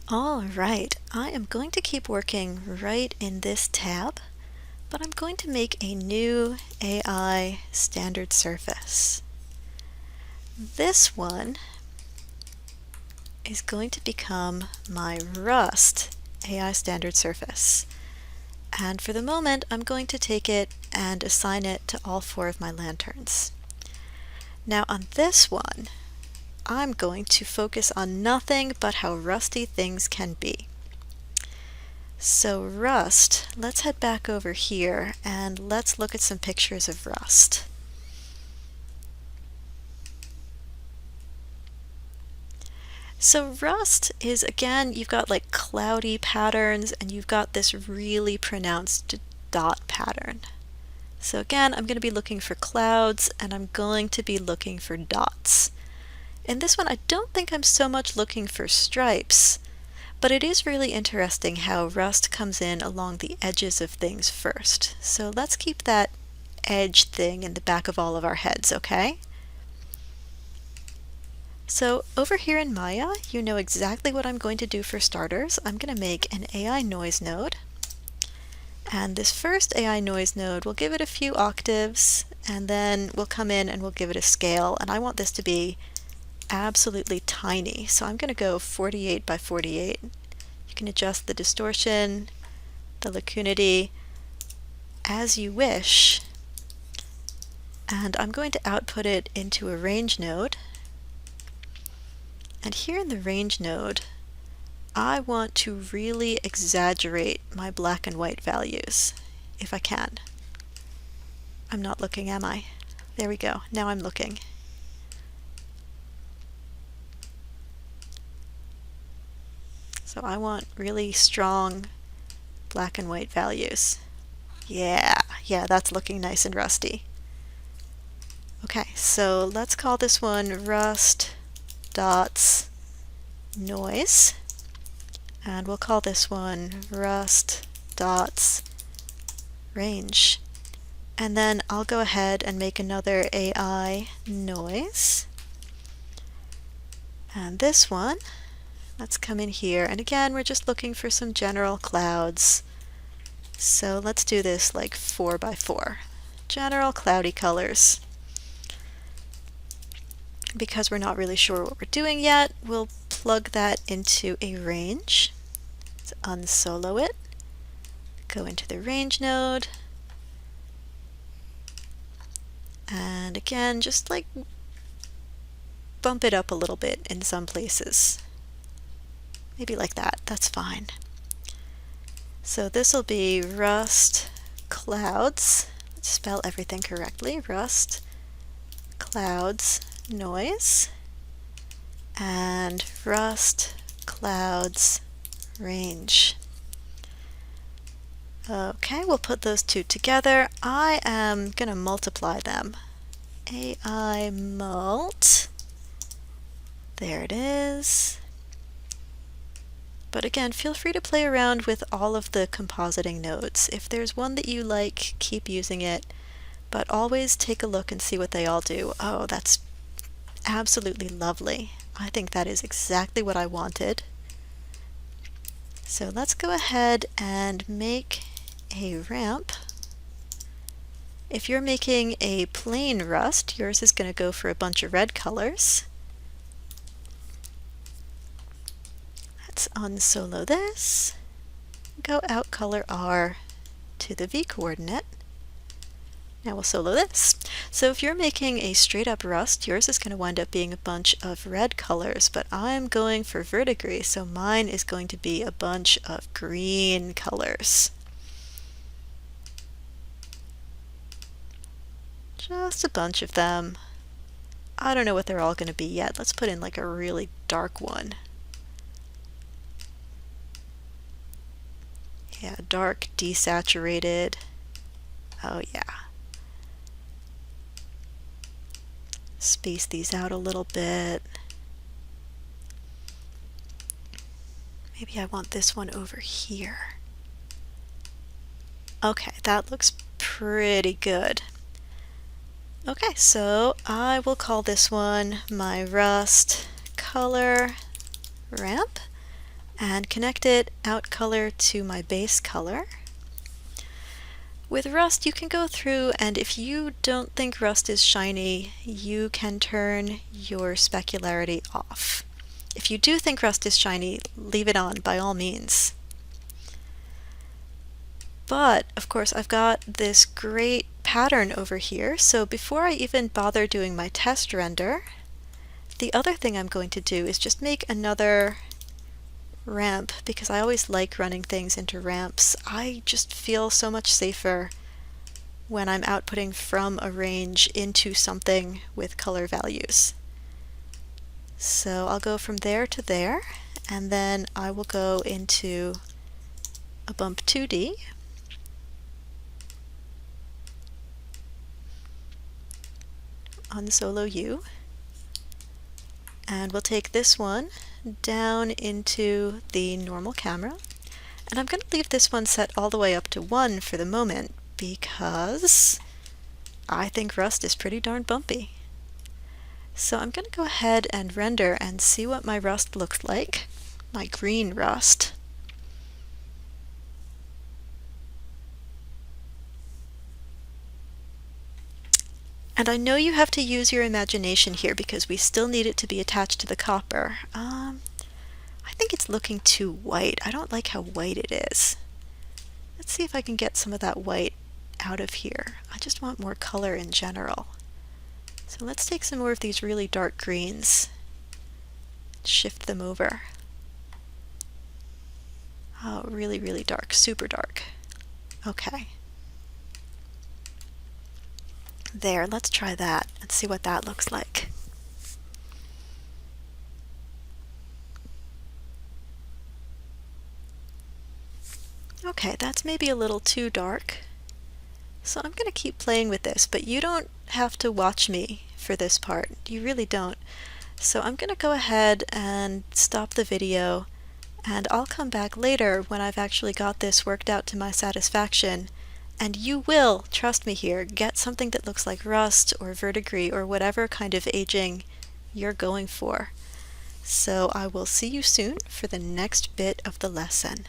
All right, I am going to keep working right in this tab, but I'm going to make a new AI standard surface. This one is going to become my Rust AI standard surface. And for the moment, I'm going to take it and assign it to all 4 of my lanterns. Now on this one, I'm going to focus on nothing but how rusty things can be. So rust, let's head back over here and let's look at some pictures of rust. So rust is, again, you've got like cloudy patterns and you've got this really pronounced dot pattern. So again, I'm going to be looking for clouds and I'm going to be looking for dots. In this one, I don't think I'm so much looking for stripes, but it is really interesting how rust comes in along the edges of things first. So let's keep that edge thing in the back of all of our heads, okay? So over here in Maya, you know exactly what I'm going to do for starters. I'm going to make an AI noise node. And this first AI noise node, we'll give it a few octaves, and then we'll come in and we'll give it a scale. And I want this to be absolutely tiny. So I'm going to go 48 by 48. You can adjust the distortion, the lacunity, as you wish. And I'm going to output it into a range node. And here in the range node, I want to really exaggerate my black and white values, if I can. I'm not looking, am I? There we go. Now I'm looking. So I want really strong black and white values. Yeah, that's looking nice and rusty. Okay, so let's call this one rust dots noise. And we'll call this one rust dots range. And then I'll go ahead and make another AI noise. And this one, let's come in here. And again, we're just looking for some general clouds. So let's do this like 4 by 4. General cloudy colors. Because we're not really sure what we're doing yet, we'll plug that into a range. Let's unsolo it. Go into the range node. And again, just like bump it up a little bit in some places. Maybe like that, that's fine. So this will be rust clouds. Let's spell everything correctly. Rust clouds noise and rust clouds range. Okay, we'll put those two together. I am going to multiply them. AI mult. There it is. But again, feel free to play around with all of the compositing nodes. If there's one that you like, keep using it, but always take a look and see what they all do. Oh, that's absolutely lovely. I think that is exactly what I wanted. So let's go ahead and make a ramp. If you're making a plain rust, yours is going to go for a bunch of red colors. Let's unsolo this. Go out color R to the V coordinate. Now we'll solo this. So if you're making a straight up rust, yours is going to wind up being a bunch of red colors, but I'm going for verdigris, so mine is going to be a bunch of green colors. Just a bunch of them. I don't know what they're all going to be yet. Let's put in like a really dark one. Yeah, dark, desaturated. Oh yeah. Space these out a little bit. Maybe I want this one over here. Okay, that looks pretty good. Okay, so I will call this one my rust color ramp. and connect it out color to my base color. With rust, you can go through, and if you don't think rust is shiny, you can turn your specularity off. If you do think rust is shiny, leave it on by all means. But, of course, I've got this great pattern over here, so before I even bother doing my test render, the other thing I'm going to do is just make another ramp, because I always like running things into ramps. I just feel so much safer when I'm outputting from a range into something with color values. So I'll go from there to there, and then I will go into a bump 2D, unsolo U, and we'll take this one down into the normal camera, and I'm going to leave this one set all the way up to 1 for the moment because I think rust is pretty darn bumpy. So I'm going to go ahead and render and see what my rust looks like, my green rust. And I know you have to use your imagination here because we still need it to be attached to the copper. I think it's looking too white. I don't like how white it is. Let's see if I can get some of that white out of here. I just want more color in general. So let's take some more of these really dark greens, shift them over. Oh, really, really dark, super dark. Okay. There, let's try that and see what that looks like. Okay, that's maybe a little too dark. So I'm going to keep playing with this, but you don't have to watch me for this part. You really don't. So I'm going to go ahead and stop the video, and I'll come back later when I've actually got this worked out to my satisfaction. And you will, trust me here, get something that looks like rust or verdigris or whatever kind of aging you're going for. So I will see you soon for the next bit of the lesson.